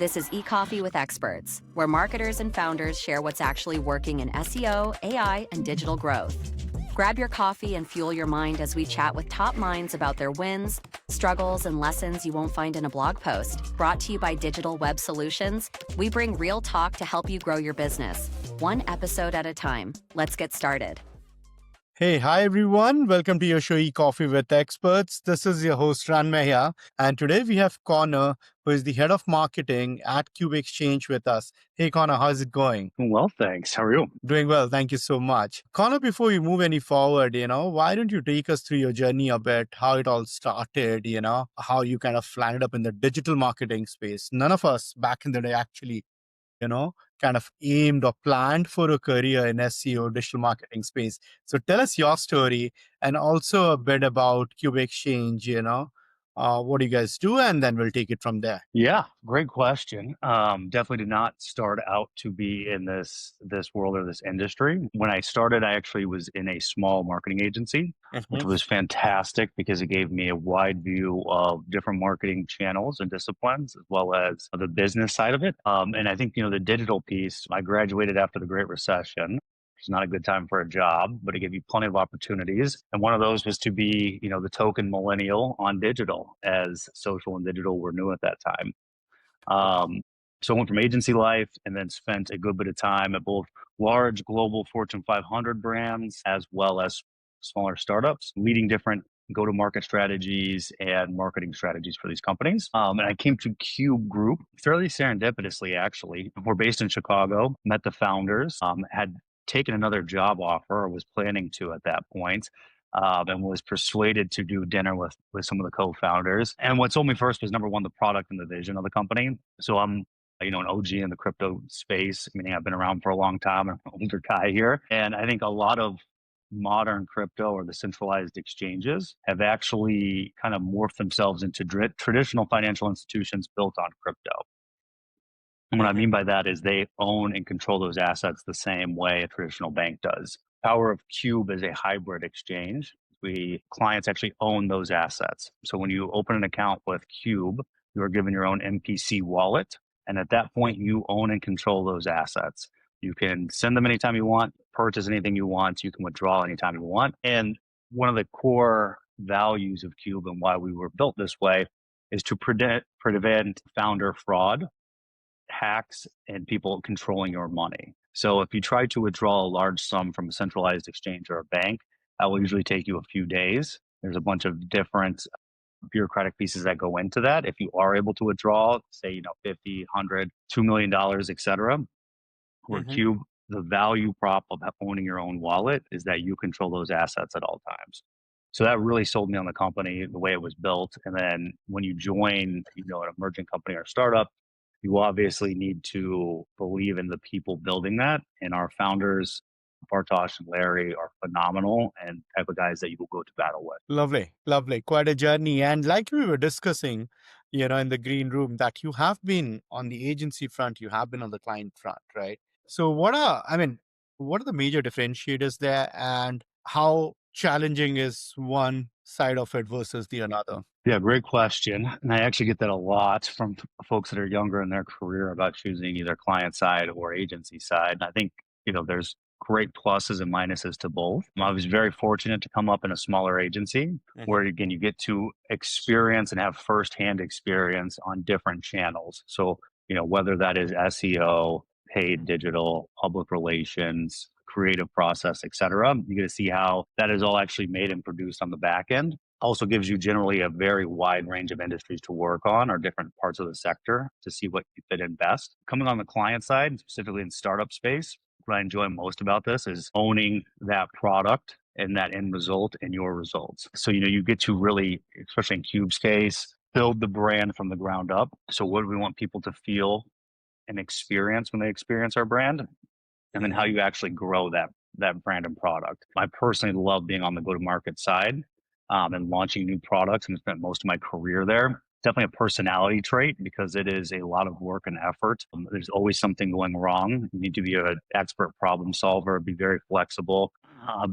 This is eCoffee with Experts, where marketers and founders share what's actually working in SEO, AI, and digital growth. Grab your coffee and fuel your mind as we chat with top minds about their wins, struggles, and lessons you won't find in a blog post. Brought to you by Digital Web Solutions, we bring real talk to help you grow your business, one episode at a time. Let's get started. Hey, hi everyone. Welcome to your show, Coffee with Experts. This is your host, Ranmay here. And today we have Conor, who is the head of marketing at Cube Exchange with us. Hey, Conor, how's it going? Well, thanks. How are you? Doing well. Thank you so much. Conor, before we move any forward, why don't you take us through your journey a bit, how it all started, how you kind of landed up in the digital marketing space. None of us back in the day actually kind of aimed or planned for a career in SEO, digital marketing space. So tell us your story and also a bit about Cube Exchange, what do you guys do? And then we'll take it from there. Yeah, great question. Definitely did not start out to be in this world or this industry. When I started, I actually was in a small marketing agency, which was fantastic because it gave me a wide view of different marketing channels and disciplines, as well as the business side of it. And I think, the digital piece, I graduated after the Great Recession. It's not a good time for a job, but it gave you plenty of opportunities. And one of those was to be, the token millennial on digital, as social and digital were new at that time. So I went from agency life and then spent a good bit of time at both large global Fortune 500 brands, as well as smaller startups, leading different go-to-market strategies and marketing strategies for these companies. And I came to Cube Group fairly serendipitously, actually. We're based in Chicago, met the founders, had taken another job offer, or was planning to at that point, and was persuaded to do dinner with some of the co-founders. And what sold me first was, number one, the product and the vision of the company. So I'm an OG in the crypto space, meaning I've been around for a long time. I'm an older guy here. And I think a lot of modern crypto or the centralized exchanges have actually kind of morphed themselves into traditional financial institutions built on crypto. And what I mean by that is they own and control those assets the same way a traditional bank does. Power of Cube is a hybrid exchange. Clients actually own those assets. So when you open an account with Cube, you are given your own MPC wallet. And at that point, you own and control those assets. You can send them anytime you want, purchase anything you want. You can withdraw anytime you want. And one of the core values of Cube and why we were built this way is to prevent founder fraud, hacks, and people controlling your money. So if you try to withdraw a large sum from a centralized exchange or a bank, that will usually take you a few days. There's a bunch of different bureaucratic pieces that go into that. If you are able to withdraw, say, 50, 100, $2 million, et cetera, where Cube, the value prop of owning your own wallet is that you control those assets at all times. So that really sold me on the company, the way it was built. And then when you join, an emerging company or startup, you obviously need to believe in the people building that. And our founders, Bartosz and Larry, are phenomenal and type of guys that you will go to battle with. Lovely, lovely. Quite a journey. And like we were discussing, in the green room, that you have been on the agency front, you have been on the client front, right? So what are the major differentiators there, and how challenging is one side of it versus the another? Yeah, great question. And I actually get that a lot from folks that are younger in their career about choosing either client side or agency side. And I think, there's great pluses and minuses to both. I was very fortunate to come up in a smaller agency where, again, you get to experience and have firsthand experience on different channels. So, whether that is SEO, paid digital, public relations, creative process, et cetera, you get to see how that is all actually made and produced on the back end. Also gives you generally a very wide range of industries to work on, or different parts of the sector, to see what you fit in best. Coming on the client side, specifically in startup space, what I enjoy most about this is owning that product and that end result and your results. So, you get to really, especially in Cube's case, build the brand from the ground up. So what do we want people to feel and experience when they experience our brand? And then how you actually grow that brand and product. I personally love being on the go-to-market side and launching new products, and spent most of my career there. Definitely a personality trait because it is a lot of work and effort. There's always something going wrong. You need to be an expert problem solver, be very flexible,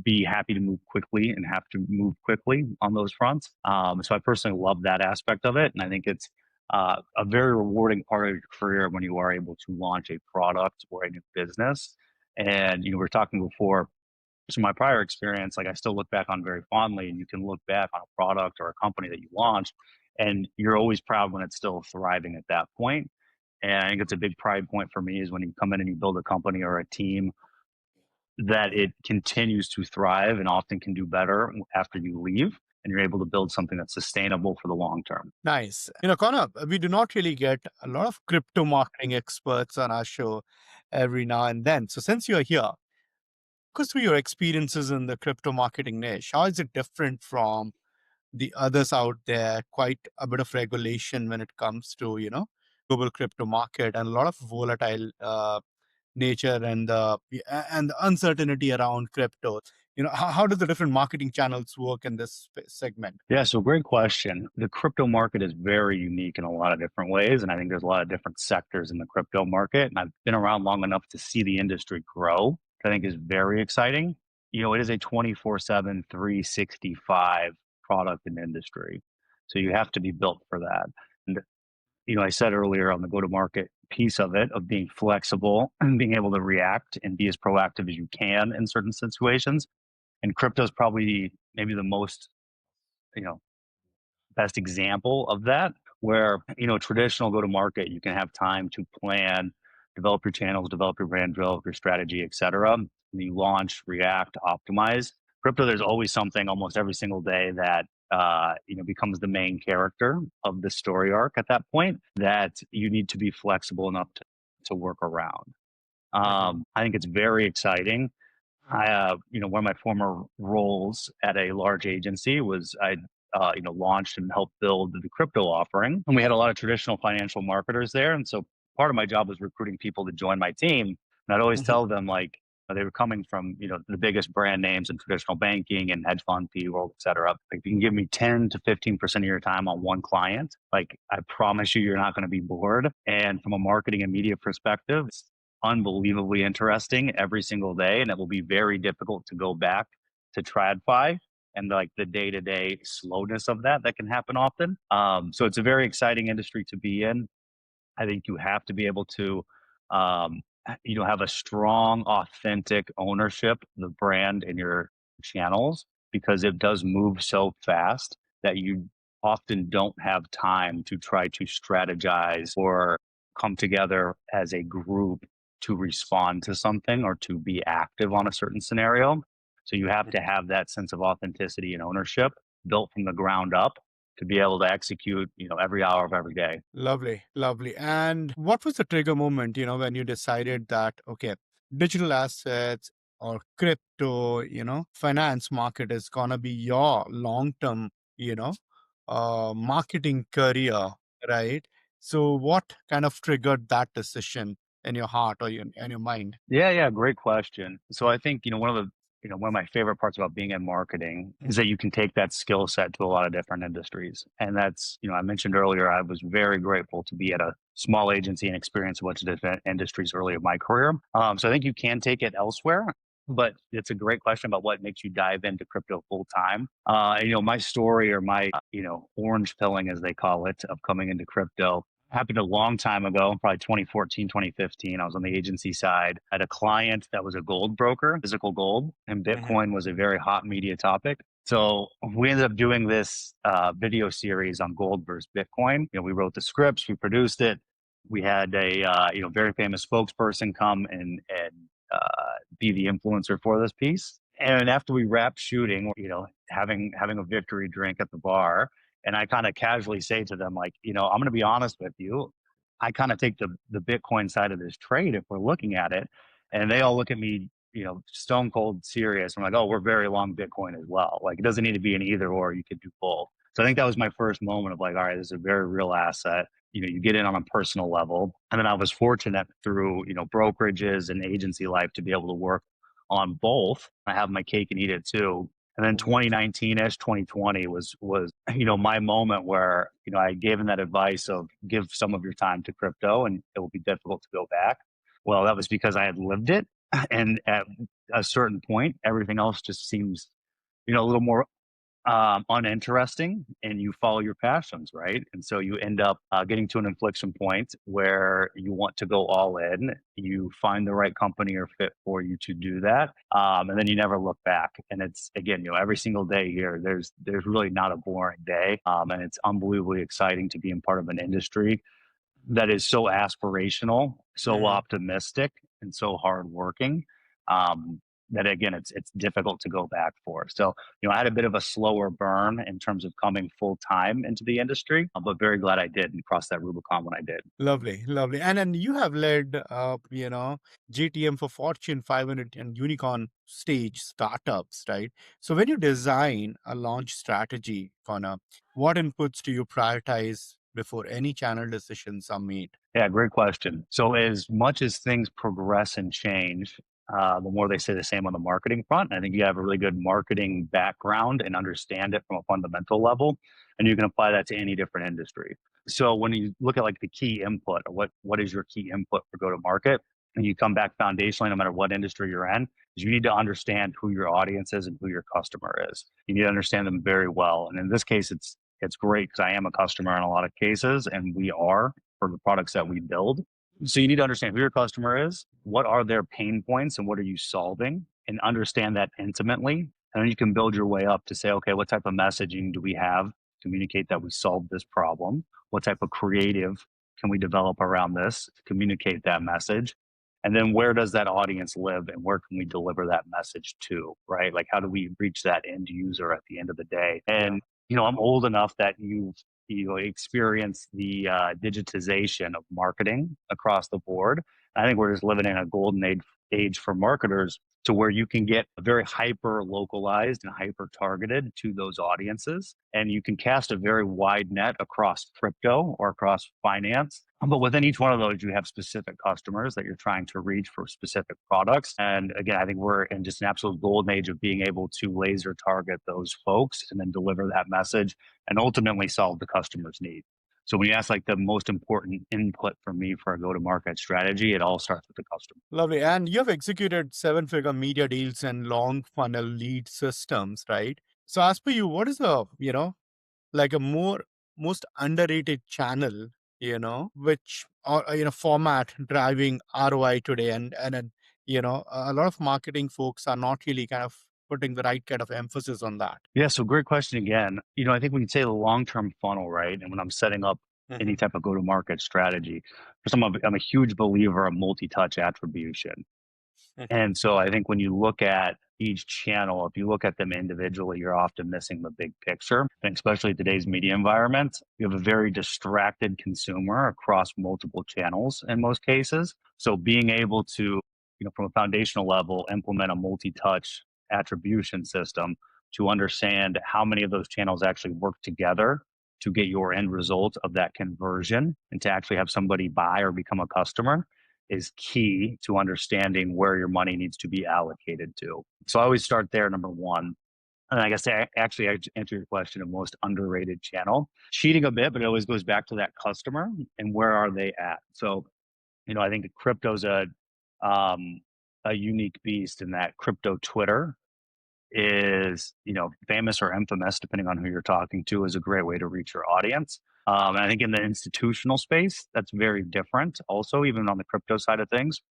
be happy to move quickly and have to move quickly on those fronts. So I personally love that aspect of it. And I think it's a very rewarding part of your career when you are able to launch a product or a new business. And we were talking before, so my prior experience, like I still look back on very fondly, and you can look back on a product or a company that you launched, and you're always proud when it's still thriving at that point. And I think it's a big pride point for me is when you come in and you build a company or a team that it continues to thrive and often can do better after you leave, and you're able to build something that's sustainable for the long term. Nice. Connor, we do not really get a lot of crypto marketing experts on our show every now and then. So since you're here, because through your experiences in the crypto marketing niche, how is it different from the others out there? Quite a bit of regulation when it comes to, global crypto market, and a lot of volatile nature, and the uncertainty around crypto. How do the different marketing channels work in this segment? Yeah, so great question. The crypto market is very unique in a lot of different ways. And I think there's a lot of different sectors in the crypto market. And I've been around long enough to see the industry grow, which I think is very exciting. It is a 24/7, 365 product and industry. So you have to be built for that. And, I said earlier on the go to market piece of it, of being flexible and being able to react and be as proactive as you can in certain situations. And crypto is probably maybe the most, you know, best example of that, where traditional go to market, you can have time to plan, develop your channels, develop your brand, develop your strategy, etc. And you launch, react, optimize. Crypto, there's always something almost every single day that becomes the main character of the story arc at that point that you need to be flexible enough to work around. I think it's very exciting. One of my former roles at a large agency was launched and helped build the crypto offering. And we had a lot of traditional financial marketers there. And so part of my job was recruiting people to join my team. And I'd always tell them, like, they were coming from, the biggest brand names in traditional banking and hedge fund, PE world, et cetera. Like, if you can give me 10 to 15% of your time on one client, like, I promise you're not going to be bored. And from a marketing and media perspective, it's unbelievably interesting every single day. And it will be very difficult to go back to TradFi and like the day-to-day slowness of that can happen often. So it's a very exciting industry to be in. I think you have to be able to, have a strong, authentic ownership of the brand in your channels, because it does move so fast that you often don't have time to try to strategize or come together as a group to respond to something or to be active on a certain scenario. So you have to have that sense of authenticity and ownership built from the ground up to be able to execute, every hour of every day. Lovely, lovely. And what was the trigger moment, when you decided that, okay, digital assets or crypto, finance market is going to be your long-term, marketing career, right? So what kind of triggered that decision in your heart or in your mind? Yeah, great question. So I think, one of my favorite parts about being in marketing is that you can take that skill set to a lot of different industries. And that's, I mentioned earlier, I was very grateful to be at a small agency and experience a bunch of different industries early in my career. So I think you can take it elsewhere. But it's a great question about what makes you dive into crypto full time. My story, or my, orange pilling, as they call it, of coming into crypto happened a long time ago, probably 2014, 2015. I was on the agency side. I had a client that was a gold broker, physical gold, and Bitcoin was a very hot media topic. So we ended up doing this video series on gold versus Bitcoin. We wrote the scripts, we produced it. We had a very famous spokesperson come and be the influencer for this piece. And after we wrapped shooting, having a victory drink at the bar, and I kind of casually say to them, like, I'm going to be honest with you, I kind of take the Bitcoin side of this trade if we're looking at it. And they all look at me, stone cold serious. I'm like, oh, we're very long Bitcoin as well. Like, it doesn't need to be an either or, you could do both. So I think that was my first moment of like, all right, this is a very real asset. You get in on a personal level. And then I was fortunate through, brokerages and agency life to be able to work on both. I have my cake and eat it too. And then 2019-ish, 2020 was my moment where, I gave him that advice of give some of your time to crypto and it will be difficult to go back. Well, that was because I had lived it. And at a certain point, everything else just seems, a little more uninteresting, and you follow your passions, right? And so you end up getting to an inflection point where you want to go all in. You find the right company or fit for you to do that, and then you never look back. And it's again, every single day here, there's really not a boring day, and it's unbelievably exciting to be in part of an industry that is so aspirational, so optimistic, and so hardworking. Um, that again, it's difficult to go back for. So, I had a bit of a slower burn in terms of coming full time into the industry, but very glad I did and crossed that Rubicon when I did. Lovely, lovely. And then you have led, GTM for Fortune 500 and unicorn stage startups, right? So when you design a launch strategy, Connor, what inputs do you prioritize before any channel decisions are made? Yeah, great question. So, as much as things progress and change, the more they stay the same on the marketing front. I think you have a really good marketing background and understand it from a fundamental level, and you can apply that to any different industry. So, when you look at like the key input, or what is your key input for go to market, and you come back foundationally, no matter what industry you're in, is you need to understand who your audience is and who your customer is. You need to understand them very well. And in this case, it's great because I am a customer in a lot of cases, and we are for the products that we build. So you need to understand who your customer is, what are their pain points, and what are you solving, and understand that intimately. And then you can build your way up to say, okay, what type of messaging do we have to communicate that we solved this problem? What type of creative can we develop around this to communicate that message? And then where does that audience live and where can we deliver that message to, right? Like, how do we reach that end user at the end of the day? And, I'm old enough that experience the digitization of marketing across the board. I think we're just living in a golden age for marketers to where you can get very hyper localized and hyper targeted to those audiences. And you can cast a very wide net across crypto or across finance. But within each one of those, you have specific customers that you're trying to reach for specific products. And again, I think we're in just an absolute golden age of being able to laser target those folks and then deliver that message and ultimately solve the customer's need. So when you ask like the most important input for me for a go-to-market strategy, it all starts with the customer. Lovely. And you have executed seven-figure media deals and long funnel lead systems, right? So as per you, what is like a most underrated channel, which or format driving ROI today, and a lot of marketing folks are not really kind of putting the right kind of emphasis on that. Yeah, so great question again. I think when you say the long-term funnel, right? And when I'm setting up any type of go-to-market strategy, first I'm a huge believer of multi-touch attribution. And so I think when you look at each channel, if you look at them individually, you're often missing the big picture. And especially today's media environment, you have a very distracted consumer across multiple channels in most cases. So being able to, from a foundational level, implement a multi-touch attribution system to understand how many of those channels actually work together to get your end result of that conversion and to actually have somebody buy or become a customer is key to understanding where your money needs to be allocated to. So I always start there, number one. And I guess to actually answer your question, a most underrated channel, cheating a bit, but it always goes back to that customer and where are they at. So, I think crypto's a unique beast in that crypto Twitter is, famous or infamous, depending on who you're talking to, is a great way to reach your audience. And I think in the institutional space, that's very different. Also, even on the crypto side of things,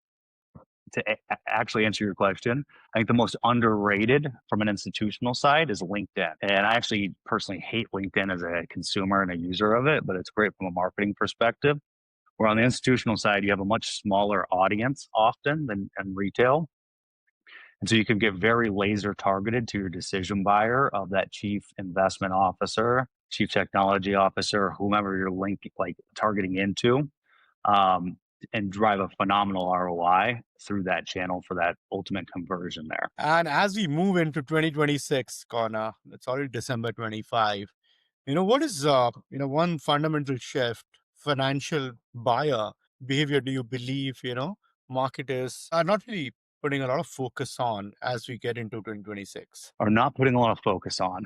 to actually answer your question, I think the most underrated from an institutional side is LinkedIn. And I actually personally hate LinkedIn as a consumer and a user of it, but it's great from a marketing perspective. Where on the institutional side, you have a much smaller audience often than in retail. And so you can get very laser targeted to your decision buyer of that chief investment officer, chief technology officer, whomever you're targeting into, um, and drive a phenomenal ROI through that channel for that ultimate conversion there. And as we move into 2026, Connor, it's already December 25. What is one fundamental shift financial buyer behavior do you believe, marketers are not really putting a lot of focus on as we get into 2026? Are not putting a lot of focus on.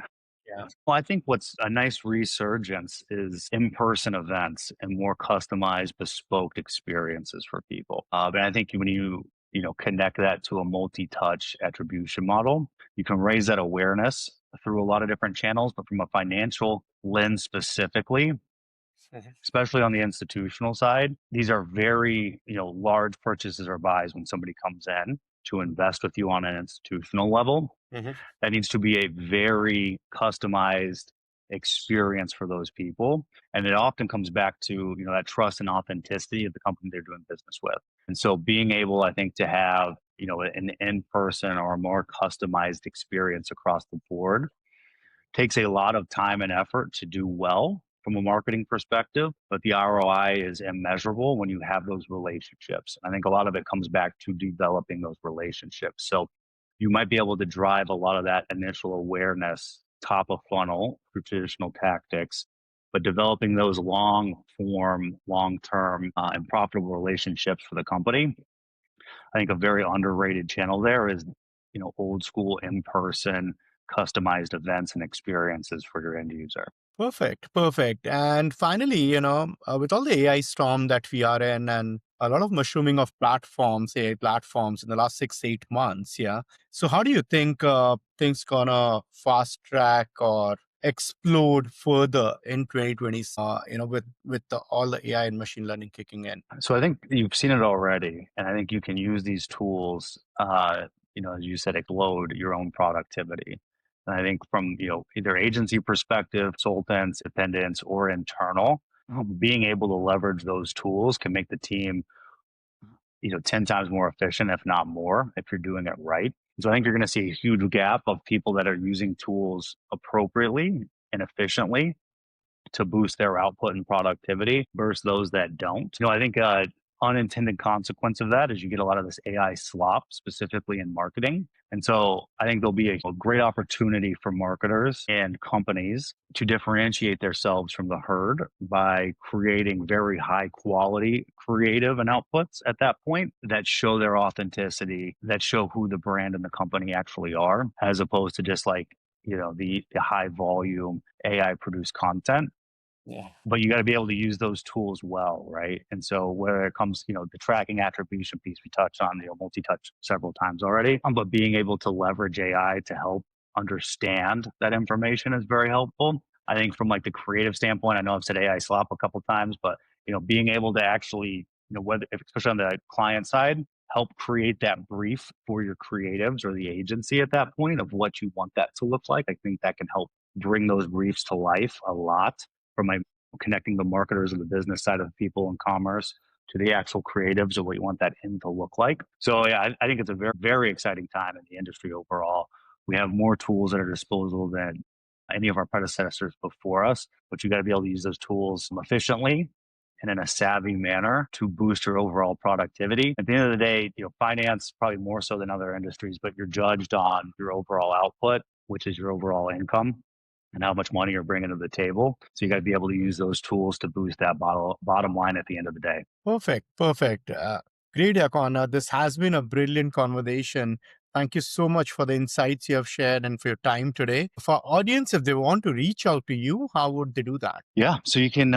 Yeah. Well, I think what's a nice resurgence is in-person events and more customized, bespoke experiences for people. And I think when you connect that to a multi-touch attribution model, you can raise that awareness through a lot of different channels, but from a financial lens specifically, especially on the institutional side, these are very, large purchases or buys when somebody comes in to invest with you on an institutional level. That needs to be a very customized experience for those people. And it often comes back to, that trust and authenticity of the company they're doing business with. And so being able, I think, to have, an in-person or a more customized experience across the board takes a lot of time and effort to do well from a marketing perspective, but the ROI is immeasurable when you have those relationships. I think a lot of it comes back to developing those relationships. So you might be able to drive a lot of that initial awareness top of funnel through traditional tactics, but developing those long form, long term, and profitable relationships for the company. I think a very underrated channel there is, old school in person customized events and experiences for your end user. Perfect, perfect. And finally, with all the AI storm that we are in and a lot of mushrooming of platforms, AI platforms in the last 6, 8 months, yeah. So how do you think things gonna fast track or explode further in 2020, with all the AI and machine learning kicking in? So I think you've seen it already, and I think you can use these tools, as you said, explode your own productivity. And I think from either agency perspective, consultants, dependents, or internal, being able to leverage those tools can make the team 10 times more efficient, if not more, if you're doing it right. So I think you're going to see a huge gap of people that are using tools appropriately and efficiently to boost their output and productivity versus those that don't. I think unintended consequence of that is you get a lot of this AI slop, specifically in marketing. And so I think there'll be a great opportunity for marketers and companies to differentiate themselves from the herd by creating very high quality creative and outputs at that point that show their authenticity, that show who the brand and the company actually are, as opposed to just like, the high volume AI produced content. Yeah. But you got to be able to use those tools well, right? And so where it comes, the tracking attribution piece we touched on, multi-touch several times already, but being able to leverage AI to help understand that information is very helpful. I think from like the creative standpoint, I know I've said AI slop a couple times, but being able to actually, especially on the client side, help create that brief for your creatives or the agency at that point of what you want that to look like. I think that can help bring those briefs to life a lot from my connecting the marketers and the business side of people in commerce to the actual creatives of what you want that end to look like. So yeah, I think it's a very, very exciting time in the industry overall. We have more tools at our disposal than any of our predecessors before us, but you got to be able to use those tools efficiently and in a savvy manner to boost your overall productivity. At the end of the day, finance probably more so than other industries, but you're judged on your overall output, which is your overall income and how much money you're bringing to the table. So you got to be able to use those tools to boost that bottom line at the end of the day. Perfect, perfect. Great, Connor. This has been a brilliant conversation. Thank you so much for the insights you have shared and for your time today. For our audience, if they want to reach out to you, how would they do that? Yeah, so you can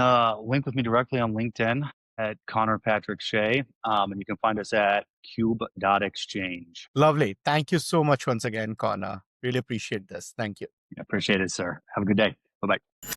link with me directly on LinkedIn at Conor Patrick Shea, and you can find us at cube.exchange. Lovely. Thank you so much once again, Connor. Really appreciate this. Thank you. I appreciate it, sir. Have a good day. Bye-bye.